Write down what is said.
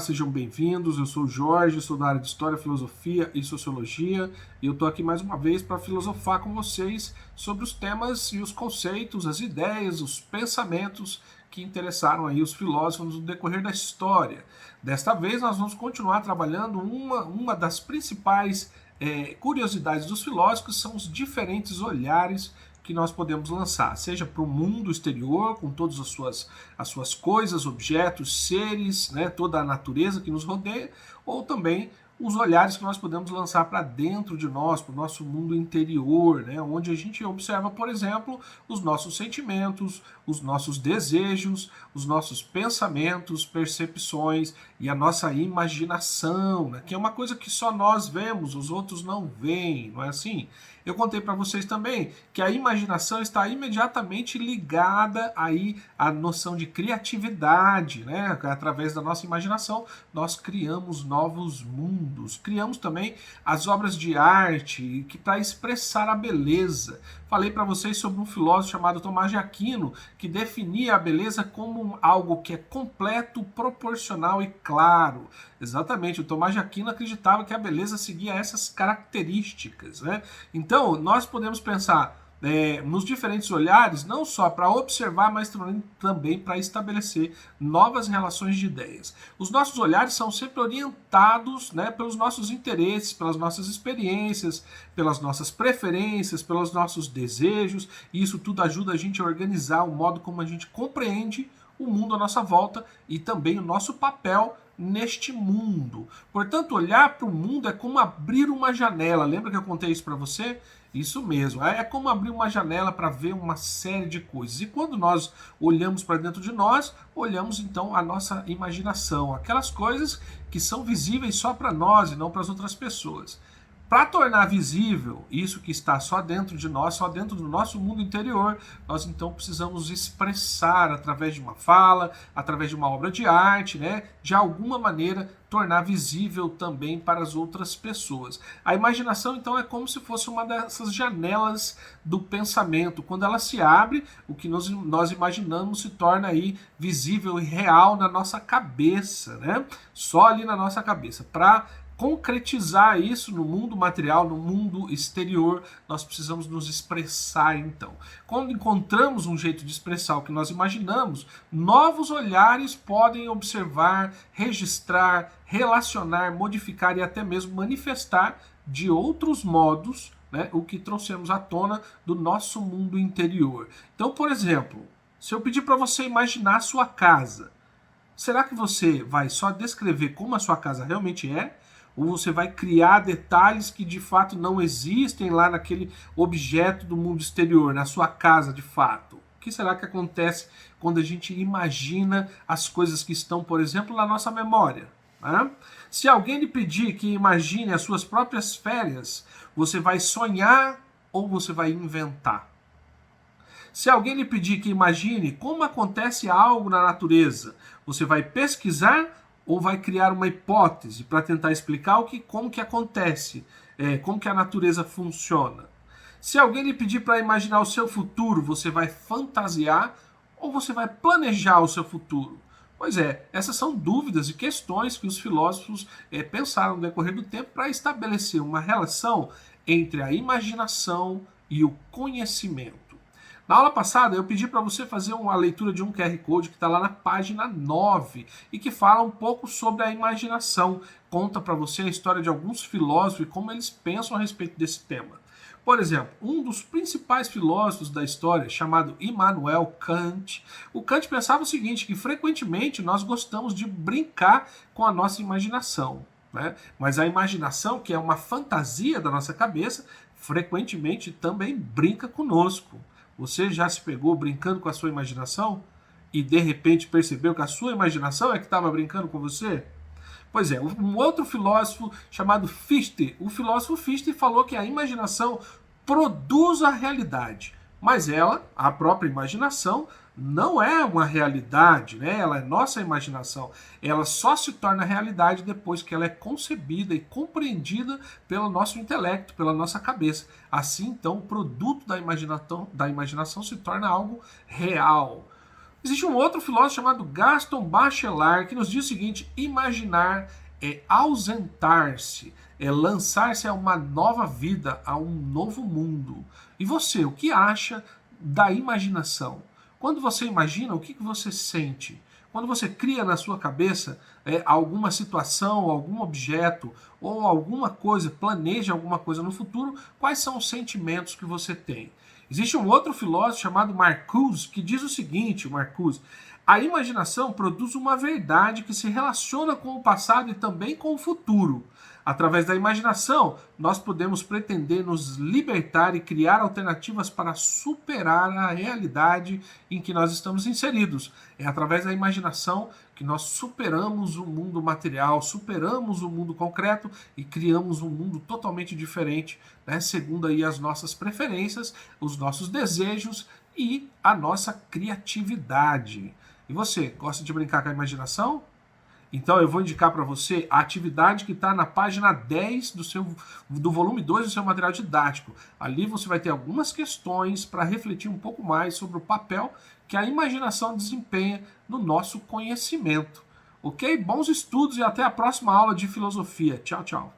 sejam bem-vindos. Eu sou o Jorge, sou da área de História, Filosofia e Sociologia e eu estou aqui mais uma vez para filosofar com vocês sobre os temas e os conceitos, as ideias, os pensamentos que interessaram aí os filósofos no decorrer da história. Desta vez nós vamos continuar trabalhando uma das principais curiosidades dos filósofos, são os diferentes olhares que nós podemos lançar, seja para o mundo exterior, com todas as suas coisas, objetos, seres, né, toda a natureza que nos rodeia, ou também os olhares que nós podemos lançar para dentro de nós, para o nosso mundo interior, né, onde a gente observa, por exemplo, os nossos sentimentos, os nossos desejos, os nossos pensamentos, percepções e a nossa imaginação, né, que é uma coisa que só nós vemos, os outros não veem, não é assim? Eu contei para vocês também que a imaginação está imediatamente ligada aí à noção de criatividade, né? Através da nossa imaginação, nós criamos novos mundos, criamos também as obras de arte que para expressar a beleza. Falei para vocês sobre um filósofo chamado Tomás de Aquino, que definia a beleza como algo que é completo, proporcional e claro. Exatamente, o Tomás de Aquino acreditava que a beleza seguia essas características, né? Então, nós podemos pensar nos diferentes olhares, não só para observar, mas também para estabelecer novas relações de ideias. Os nossos olhares são sempre orientados, né, pelos nossos interesses, pelas nossas experiências, pelas nossas preferências, pelos nossos desejos, e isso tudo ajuda a gente a organizar o modo como a gente compreende o mundo à nossa volta e também o nosso papel neste mundo. Portanto, olhar para o mundo é como abrir uma janela. Lembra que eu contei isso para você? Isso mesmo, é como abrir uma janela para ver uma série de coisas. E quando nós olhamos para dentro de nós, olhamos então a nossa imaginação, aquelas coisas que são visíveis só para nós e não para as outras pessoas. Para tornar visível isso que está só dentro de nós, só dentro do nosso mundo interior, nós então precisamos expressar através de uma fala, através de uma obra de arte, né, de alguma maneira tornar visível também para as outras pessoas. A imaginação então é como se fosse uma dessas janelas do pensamento. Quando ela se abre, o que nós imaginamos se torna aí visível e real na nossa cabeça, né? Só ali na nossa cabeça. Para concretizar isso no mundo material, no mundo exterior, nós precisamos nos expressar então. Quando encontramos um jeito de expressar o que nós imaginamos, novos olhares podem observar, registrar, relacionar, modificar e até mesmo manifestar de outros modos, né, o que trouxemos à tona do nosso mundo interior. Então, por exemplo, se eu pedir para você imaginar a sua casa, será que você vai só descrever como a sua casa realmente é? Ou você vai criar detalhes que de fato não existem lá naquele objeto do mundo exterior, na sua casa de fato? O que será que acontece quando a gente imagina as coisas que estão, por exemplo, na nossa memória? Né? Se alguém lhe pedir que imagine as suas próprias férias, você vai sonhar ou você vai inventar? Se alguém lhe pedir que imagine como acontece algo na natureza, você vai pesquisar ou vai criar uma hipótese para tentar explicar como que acontece, como que a natureza funciona? Se alguém lhe pedir para imaginar o seu futuro, você vai fantasiar ou você vai planejar o seu futuro? Pois é, essas são dúvidas e questões que os filósofos pensaram no decorrer do tempo para estabelecer uma relação entre a imaginação e o conhecimento. Na aula passada eu pedi para você fazer uma leitura de um QR Code que está lá na página 9 e que fala um pouco sobre a imaginação. Conta para você a história de alguns filósofos e como eles pensam a respeito desse tema. Por exemplo, um dos principais filósofos da história, chamado Immanuel Kant, o Kant pensava o seguinte, que frequentemente nós gostamos de brincar com a nossa imaginação, né? Mas a imaginação, que é uma fantasia da nossa cabeça, frequentemente também brinca conosco. Você já se pegou brincando com a sua imaginação e de repente percebeu que a sua imaginação é que estava brincando com você? Pois é, um outro filósofo chamado Fichte, o filósofo Fichte falou que a imaginação produz a realidade, mas ela, a própria imaginação, não é uma realidade, né? Ela é nossa imaginação. Ela só se torna realidade depois que ela é concebida e compreendida pelo nosso intelecto, pela nossa cabeça. Assim, então, o produto da imaginação se torna algo real. Existe um outro filósofo chamado Gaston Bachelard que nos diz o seguinte: imaginar é ausentar-se, é lançar-se a uma nova vida, a um novo mundo. E você, o que acha da imaginação? Quando você imagina, o que você sente? Quando você cria na sua cabeça alguma situação, algum objeto ou alguma coisa, planeja alguma coisa no futuro, quais são os sentimentos que você tem? Existe um outro filósofo chamado Marcuse que diz o seguinte, Marcuse: a imaginação produz uma verdade que se relaciona com o passado e também com o futuro. Através da imaginação, nós podemos pretender nos libertar e criar alternativas para superar a realidade em que nós estamos inseridos. É através da imaginação que nós superamos o mundo material, superamos o mundo concreto e criamos um mundo totalmente diferente, né, segundo aí as nossas preferências, os nossos desejos e a nossa criatividade. E você, gosta de brincar com a imaginação? Então eu vou indicar para você a atividade que está na página 10 do volume 2 do seu material didático. Ali você vai ter algumas questões para refletir um pouco mais sobre o papel que a imaginação desempenha no nosso conhecimento. Ok? Bons estudos e até a próxima aula de filosofia. Tchau, tchau.